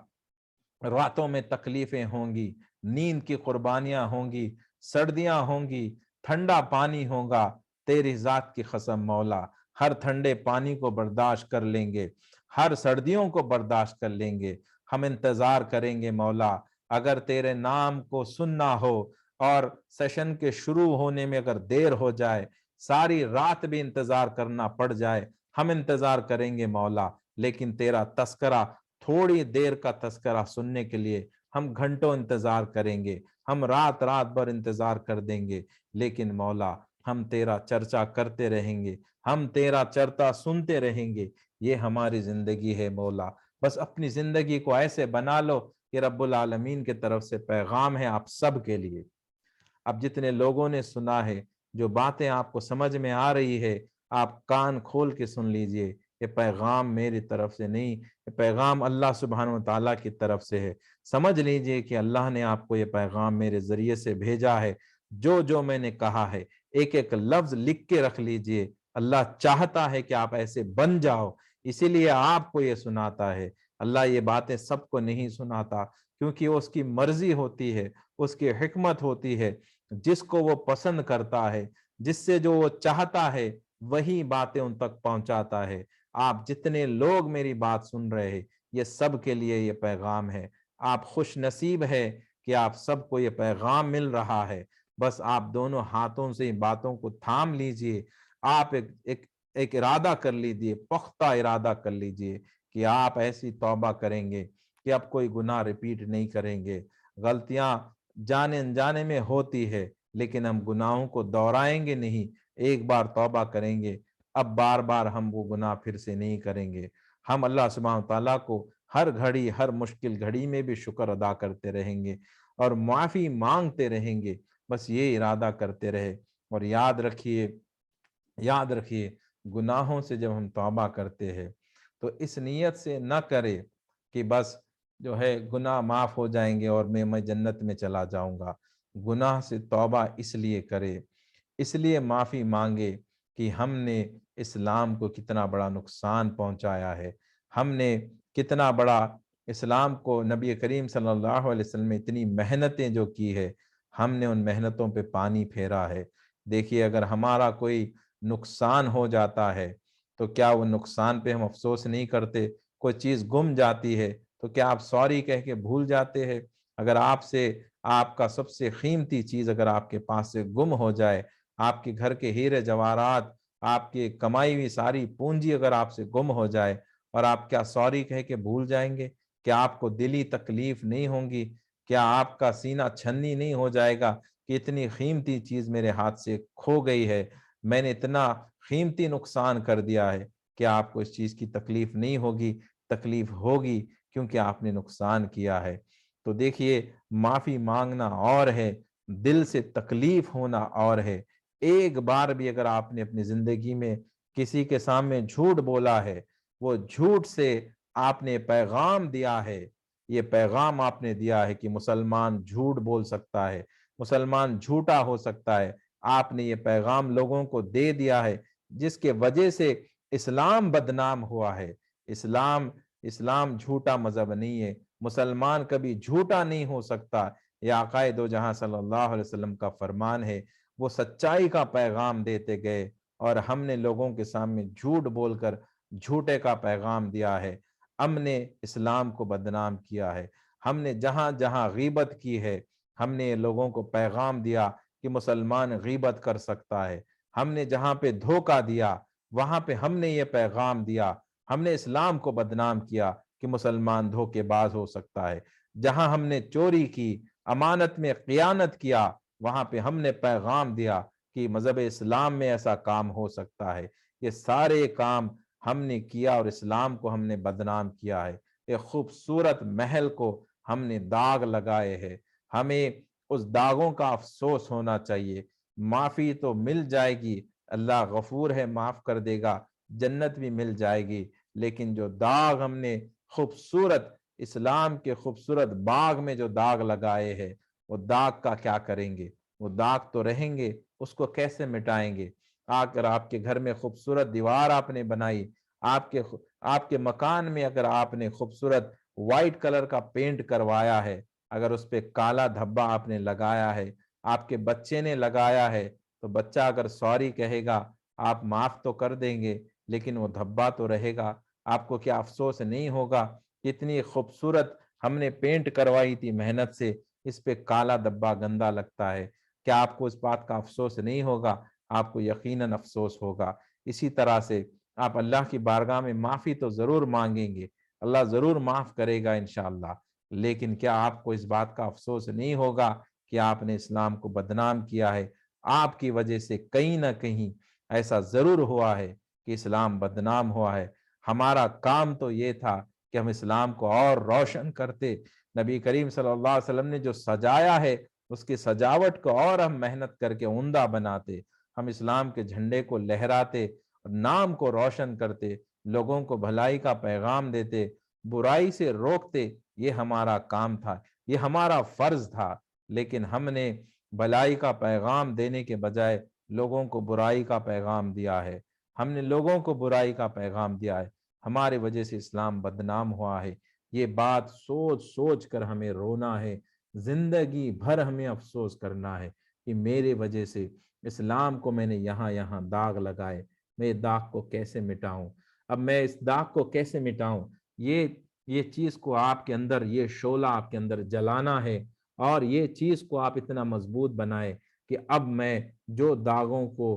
راتوں میں تکلیفیں ہوں گی، نیند کی قربانیاں ہوں گی، سردیاں ہوں گی، ٹھنڈا پانی ہوگا، تیری ذات کی قسم مولا ہر ٹھنڈے پانی کو برداشت کر لیں گے، ہر سردیوں کو برداشت کر لیں گے، ہم انتظار کریں گے مولا، اگر تیرے نام کو سننا ہو اور سیشن کے شروع ہونے میں اگر دیر ہو جائے، ساری رات بھی انتظار کرنا پڑ جائے، ہم انتظار کریں گے مولا، لیکن تیرا تذکرہ تھوڑی دیر کا تذکرہ سننے کے لیے ہم گھنٹوں انتظار کریں گے، ہم رات رات بھر انتظار کر دیں گے، لیکن مولا ہم تیرا چرچا کرتے رہیں گے، ہم تیرا چرتا سنتے رہیں گے، یہ ہماری زندگی ہے مولا۔ بس اپنی زندگی کو ایسے بنا لو کہ رب العالمین کی طرف سے پیغام ہے آپ سب کے لیے۔ اب جتنے لوگوں نے سنا ہے، جو باتیں آپ کو سمجھ میں آ رہی ہے، آپ کان کھول کے سن لیجئے، یہ پیغام میری طرف سے نہیں، یہ پیغام اللہ سبحانہ و تعالیٰ کی طرف سے ہے۔ سمجھ لیجئے کہ اللہ نے آپ کو یہ پیغام میرے ذریعے سے بھیجا ہے۔ جو جو میں نے کہا ہے ایک ایک لفظ لکھ کے رکھ لیجئے، اللہ چاہتا ہے کہ آپ ایسے بن جاؤ، اسی لیے آپ کو یہ سناتا ہے۔ اللہ یہ باتیں سب کو نہیں سناتا، کیونکہ اس کی مرضی ہوتی ہے، اس کی حکمت ہوتی ہے، جس کو وہ پسند کرتا ہے، جس سے جو وہ چاہتا ہے وہی باتیں ان تک پہنچاتا ہے۔ آپ جتنے لوگ میری بات سن رہے ہیں، یہ سب کے لیے یہ پیغام ہے۔ آپ خوش نصیب ہے کہ آپ سب کو یہ پیغام مل رہا ہے۔ بس آپ دونوں ہاتھوں سے ان باتوں کو تھام لیجئے، آپ ایک ارادہ کر لیجئے، پختہ ارادہ کر لیجئے کہ آپ ایسی توبہ کریں گے کہ اب کوئی گناہ ریپیٹ نہیں کریں گے۔ غلطیاں جانے انجانے میں ہوتی ہے، لیکن ہم گناہوں کو دہرائیں گے نہیں، ایک بار توبہ کریں گے، اب بار بار ہم وہ گناہ پھر سے نہیں کریں گے۔ ہم اللہ سبحانہ تعالیٰ کو ہر گھڑی، ہر مشکل گھڑی میں بھی شکر ادا کرتے رہیں گے اور معافی مانگتے رہیں گے۔ بس یہ ارادہ کرتے رہے، اور یاد رکھیے گناہوں سے جب ہم توبہ کرتے ہیں تو اس نیت سے نہ کرے کہ بس جو ہے گناہ معاف ہو جائیں گے اور میں جنت میں چلا جاؤں گا۔ گناہ سے توبہ اس لیے کرے، اس لیے معافی مانگے کہ ہم نے اسلام کو کتنا بڑا نقصان پہنچایا ہے، ہم نے کتنا بڑا اسلام کو، نبی کریم صلی اللہ علیہ وسلم نے اتنی محنتیں جو کی ہے، ہم نے ان محنتوں پہ پانی پھیرا ہے۔ دیکھیے اگر ہمارا کوئی نقصان ہو جاتا ہے تو کیا وہ نقصان پہ ہم افسوس نہیں کرتے؟ کوئی چیز گم جاتی ہے تو کیا آپ سوری کہہ کے بھول جاتے ہیں؟ اگر آپ کا سب سے قیمتی چیز اگر آپ کے پاس سے گم ہو جائے، آپ کے گھر کے ہیرے جواہرات، آپ کی کمائی ہوئی ساری پونجی اگر آپ سے گم ہو جائے، اور آپ کیا سوری کہہ کے بھول جائیں گے؟ کیا آپ کو دلی تکلیف نہیں ہوں گی؟ کیا آپ کا سینہ چھنی نہیں ہو جائے گا کہ اتنی قیمتی چیز میرے ہاتھ سے کھو گئی ہے، میں نے اتنا قیمتی نقصان کر دیا ہے؟ کیا آپ کو اس چیز کی تکلیف نہیں ہوگی؟ تکلیف ہوگی، کیونکہ آپ نے نقصان کیا ہے۔ تو دیکھیے معافی مانگنا اور ہے، دل سے تکلیف ہونا اور ہے۔ ایک بار بھی اگر آپ نے اپنی زندگی میں کسی کے سامنے جھوٹ بولا ہے، وہ جھوٹ سے آپ نے پیغام دیا ہے، یہ پیغام آپ نے دیا ہے کہ مسلمان جھوٹ بول سکتا ہے، مسلمان جھوٹا ہو سکتا ہے، آپ نے یہ پیغام لوگوں کو دے دیا ہے، جس کے وجہ سے اسلام بدنام ہوا ہے۔ اسلام جھوٹا مذہب نہیں ہے، مسلمان کبھی جھوٹا نہیں ہو سکتا۔ یہ آقا دو جہاں صلی اللہ علیہ وسلم کا فرمان ہے، وہ سچائی کا پیغام دیتے گئے، اور ہم نے لوگوں کے سامنے جھوٹ بول کر جھوٹے کا پیغام دیا ہے، ہم نے اسلام کو بدنام کیا ہے۔ ہم نے جہاں جہاں غیبت کی ہے، ہم نے لوگوں کو پیغام دیا کہ مسلمان غیبت کر سکتا ہے۔ ہم نے جہاں پہ دھوکہ دیا، وہاں پہ ہم نے یہ پیغام دیا، ہم نے اسلام کو بدنام کیا کہ مسلمان دھوکے باز ہو سکتا ہے۔ جہاں ہم نے چوری کی، امانت میں خیانت کیا، وہاں پہ ہم نے پیغام دیا کہ مذہب اسلام میں ایسا کام ہو سکتا ہے۔ یہ سارے کام ہم نے کیا اور اسلام کو ہم نے بدنام کیا ہے۔ ایک خوبصورت محل کو ہم نے داغ لگائے ہیں، ہمیں اس داغوں کا افسوس ہونا چاہیے۔ معافی تو مل جائے گی، اللہ غفور ہے، معاف کر دے گا، جنت بھی مل جائے گی، لیکن جو داغ ہم نے خوبصورت اسلام کے خوبصورت باغ میں جو داغ لگائے ہیں، وہ داغ کا کیا کریں گے؟ وہ داغ تو رہیں گے، اس کو کیسے مٹائیں گے؟ اگر آپ کے گھر میں خوبصورت دیوار آپ نے بنائی، آپ کے مکان میں اگر آپ نے خوبصورت وائٹ کلر کا پینٹ کروایا ہے، اگر اس پہ کالا دھبا آپ نے لگایا ہے، آپ کے بچے نے لگایا ہے، تو بچہ اگر سوری کہے گا آپ معاف تو کر دیں گے، لیکن وہ دھبا تو رہے گا۔ آپ کو کیا افسوس نہیں ہوگا؟ کتنی خوبصورت ہم نے پینٹ کروائی تھی محنت سے، اس پہ کالا دھبا گندا لگتا ہے، کیا آپ کو اس بات کا افسوس نہیں ہوگا؟ آپ کو یقیناً افسوس ہوگا۔ اسی طرح سے آپ اللہ کی بارگاہ میں معافی تو ضرور مانگیں گے، اللہ ضرور معاف کرے گا انشاءاللہ، لیکن کیا آپ کو اس بات کا افسوس نہیں ہوگا کہ آپ نے اسلام کو بدنام کیا ہے، آپ کی وجہ سے کہیں نہ کہیں ایسا ضرور ہوا ہے کہ اسلام بدنام ہوا ہے۔ ہمارا کام تو یہ تھا کہ ہم اسلام کو اور روشن کرتے، نبی کریم صلی اللہ علیہ وسلم نے جو سجایا ہے اس کی سجاوٹ کو اور ہم محنت کر کے عمدہ بناتے، ہم اسلام کے جھنڈے کو لہراتے، نام کو روشن کرتے، لوگوں کو بھلائی کا پیغام دیتے، برائی سے روکتے۔ یہ ہمارا کام تھا، یہ ہمارا فرض تھا، لیکن ہم نے بھلائی کا پیغام دینے کے بجائے لوگوں کو برائی کا پیغام دیا ہے، ہم نے لوگوں کو برائی کا پیغام دیا ہے، ہمارے وجہ سے اسلام بدنام ہوا ہے۔ یہ بات سوچ سوچ کر ہمیں رونا ہے، زندگی بھر ہمیں افسوس کرنا ہے کہ میرے وجہ سے اسلام کو میں نے یہاں داغ لگائے، میں داغ کو کیسے مٹاؤں؟ اب میں اس داغ کو کیسے مٹاؤں؟ یہ چیز کو آپ کے اندر، یہ شعلہ آپ کے اندر جلانا ہے، اور یہ چیز کو آپ اتنا مضبوط بنائے کہ اب میں جو داغوں کو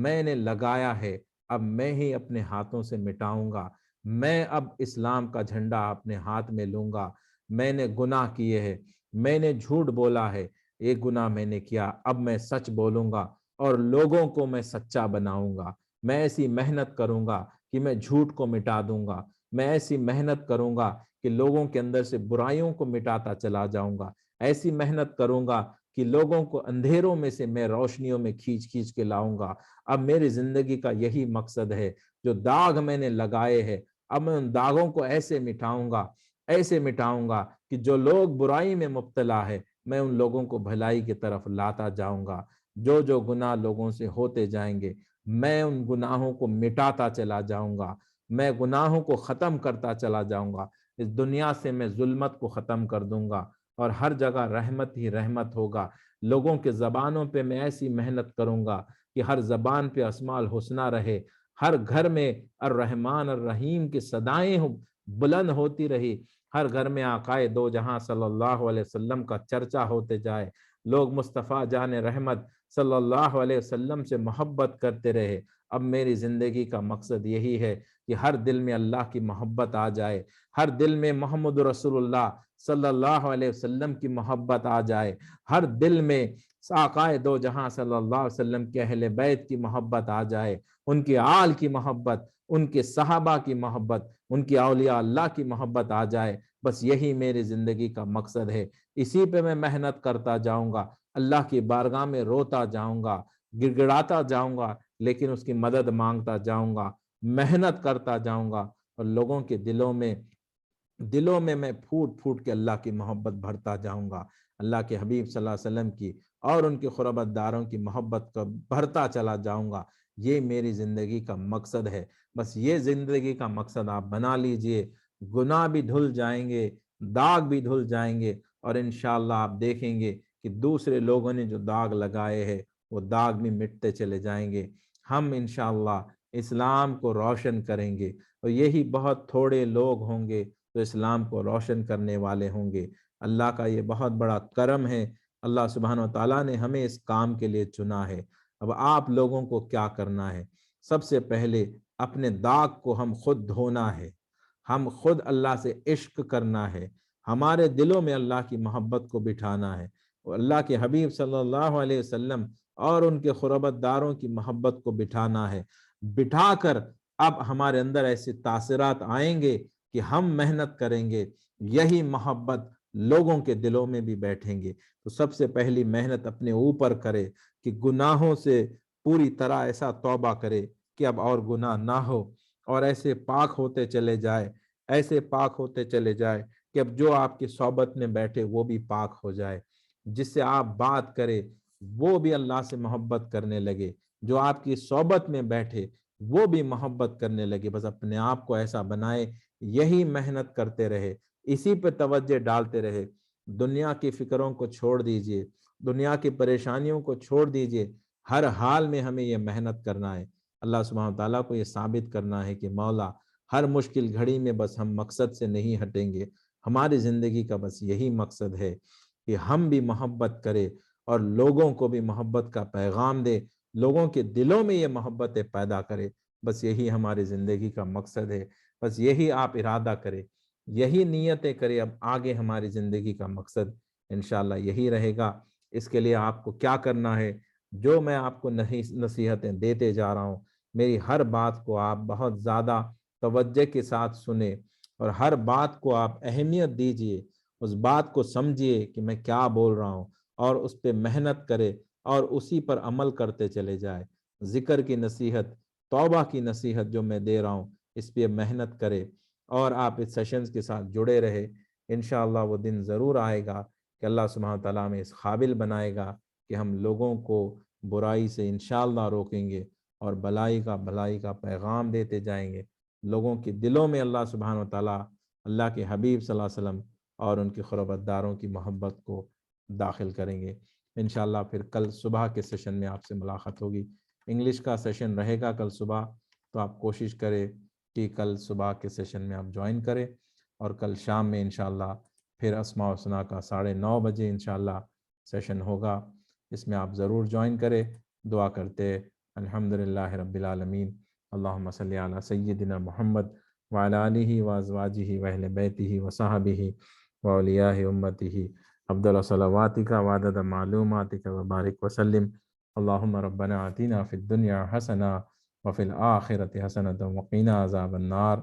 میں نے لگایا ہے اب میں ہی اپنے ہاتھوں سے مٹاؤں گا۔ میں اب اسلام کا جھنڈا اپنے ہاتھ میں لوں گا۔ میں نے گناہ کیے ہیں، میں نے جھوٹ بولا ہے، ایک گناہ میں نے کیا، اب میں سچ بولوں گا اور لوگوں کو میں سچا بناؤں گا۔ میں ایسی محنت کروں گا کہ میں جھوٹ کو مٹا دوں گا، میں ایسی محنت کروں گا کہ لوگوں کے اندر سے برائیوں کو مٹاتا چلا جاؤں گا، ایسی محنت کروں گا کہ لوگوں کو اندھیروں میں سے میں روشنیوں میں کھینچ کھینچ کے لاؤں گا۔ اب میری زندگی کا یہی مقصد ہے، جو داغ میں نے لگائے ہیں اب میں ان داغوں کو ایسے مٹاؤں گا کہ جو لوگ برائی میں مبتلا ہے میں ان لوگوں کو بھلائی کی طرف لاتا جاؤں گا۔ جو گناہ لوگوں سے ہوتے جائیں گے میں ان گناہوں کو مٹاتا چلا جاؤں گا، میں گناہوں کو ختم کرتا چلا جاؤں گا۔ اس دنیا سے میں ظلمت کو ختم کر دوں گا اور ہر جگہ رحمت ہی رحمت ہوگا۔ لوگوں کے زبانوں پہ میں ایسی محنت کروں گا کہ ہر زبان پہ اسماء الحسنہ رہے، ہر گھر میں الرحمن الرحیم کی صدائیں بلند ہوتی رہی، ہر گھر میں آقائے دو جہاں صلی اللہ علیہ وسلم کا چرچا ہوتے جائے، لوگ مصطفیٰ جان رحمت صلی اللہ علیہ وسلم سے محبت کرتے رہے۔ اب میری زندگی کا مقصد یہی ہے کہ ہر دل میں اللہ کی محبت آ جائے، ہر دل میں محمد رسول اللہ صلی اللہ علیہ وسلم کی محبت آ جائے، ہر دل میں آقائے دو جہاں صلی اللہ علیہ وسلم کے اہل بیت کی محبت آ جائے، ان کے آل کی محبت، ان کے صحابہ کی محبت، ان کی اولیاء اللہ کی محبت آ جائے۔ بس یہی میری زندگی کا مقصد ہے، اسی پہ میں محنت کرتا جاؤں گا، اللہ کی بارگاہ میں روتا جاؤں گا، گڑ گڑاتا جاؤں گا، لیکن اس کی مدد مانگتا جاؤں گا، محنت کرتا جاؤں گا، اور لوگوں کے دلوں میں میں پھوٹ پھوٹ کے اللہ کی محبت بھرتا جاؤں گا، اللہ کے حبیب صلی اللہ علیہ وسلم کی اور ان کے قربت داروں کی محبت کو بھرتا چلا جاؤں گا۔ یہ میری زندگی کا مقصد ہے۔ بس یہ زندگی کا مقصد آپ بنا لیجئے، گناہ بھی دھل جائیں گے، داغ بھی دھل جائیں گے، اور انشاءاللہ آپ دیکھیں گے کہ دوسرے لوگوں نے جو داغ لگائے ہیں وہ داغ بھی مٹتے چلے جائیں گے۔ ہم انشاءاللہ اسلام کو روشن کریں گے، اور یہی بہت تھوڑے لوگ ہوں گے تو اسلام کو روشن کرنے والے ہوں گے۔ اللہ کا یہ بہت بڑا کرم ہے، اللہ سبحانہ وتعالیٰ نے ہمیں اس کام کے لیے چنا ہے۔ اب آپ لوگوں کو کیا کرنا ہے؟ سب سے پہلے اپنے داغ کو ہم خود دھونا ہے، ہم خود اللہ سے عشق کرنا ہے، ہمارے دلوں میں اللہ کی محبت کو بٹھانا ہے، اور اللہ کے حبیب صلی اللہ علیہ وسلم اور ان کے قربت داروں کی محبت کو بٹھانا ہے۔ بٹھا کر اب ہمارے اندر ایسے تاثرات آئیں گے کہ ہم محنت کریں گے، یہی محبت لوگوں کے دلوں میں بھی بیٹھیں گے۔ تو سب سے پہلی محنت اپنے اوپر کرے کہ گناہوں سے پوری طرح ایسا توبہ کرے کہ اب اور گناہ نہ ہو، اور ایسے پاک ہوتے چلے جائے، ایسے پاک ہوتے چلے جائے کہ اب جو آپ کی صحبت میں بیٹھے وہ بھی پاک ہو جائے، جس سے آپ بات کرے وہ بھی اللہ سے محبت کرنے لگے، جو آپ کی صحبت میں بیٹھے وہ بھی محبت کرنے لگے۔ بس اپنے آپ کو ایسا بنائے، یہی محنت کرتے رہے، اسی پہ توجہ ڈالتے رہے، دنیا کی فکروں کو چھوڑ دیجئے، دنیا کی پریشانیوں کو چھوڑ دیجئے، ہر حال میں ہمیں یہ محنت کرنا ہے۔ اللہ سبحانہ تعالیٰ کو یہ ثابت کرنا ہے کہ مولا ہر مشکل گھڑی میں بس ہم مقصد سے نہیں ہٹیں گے، ہماری زندگی کا بس یہی مقصد ہے کہ ہم بھی محبت کریں اور لوگوں کو بھی محبت کا پیغام دے، لوگوں کے دلوں میں یہ محبتیں پیدا کرے۔ بس یہی ہماری زندگی کا مقصد ہے، بس یہی آپ ارادہ کریں، یہی نیتیں کریں، اب آگے ہماری زندگی کا مقصد انشاءاللہ یہی رہے گا۔ اس کے لیے آپ کو کیا کرنا ہے؟ جو میں آپ کو نصیحتیں دیتے جا رہا ہوں، میری ہر بات کو آپ بہت زیادہ توجہ کے ساتھ سنیں اور ہر بات کو آپ اہمیت دیجئے، اس بات کو سمجھیے کہ میں کیا بول رہا ہوں اور اس پہ محنت کرے اور اسی پر عمل کرتے چلے جائے۔ ذکر کی نصیحت، توبہ کی نصیحت جو میں دے رہا ہوں، اس پہ محنت کرے اور آپ اس سیشنز کے ساتھ جڑے رہے۔ انشاءاللہ وہ دن ضرور آئے گا کہ اللہ سبحانہ تعالیٰ میں اس قابل بنائے گا کہ ہم لوگوں کو برائی سے انشاءاللہ روکیں گے اور بھلائی کا پیغام دیتے جائیں گے۔ لوگوں کے دلوں میں اللہ سبحانہ تعالیٰ، اللہ کے حبیب صلی اللہ علیہ وسلم اور ان کی قربت داروں کی محبت کو داخل کریں گے۔ انشاءاللہ پھر کل صبح کے سیشن میں آپ سے ملاقات ہوگی۔ انگلش کا سیشن رہے گا کل صبح، تو آپ کوشش کریں کہ کل صبح کے سیشن میں آپ جوائن کریں، اور کل شام میں انشاءاللہ پھر اسماء الحسنی کا 9:30 بجے انشاءاللہ سیشن ہوگا، اس میں آپ ضرور جوائن کریں۔ دعا کرتے الحمدللہ رب العالمین، اللہم صلی علی سیدنا محمد وعلی آلہ وازواجہ واہل بیتہ وصحبہ واولیاء امتہ افضل صلواتک وعدد معلوماتک وبارک وسلم۔ اللہم ربنا آتنا فی الدنیا حسنہ وفی الآخرۃ حسنۃ وقنا عذاب النار۔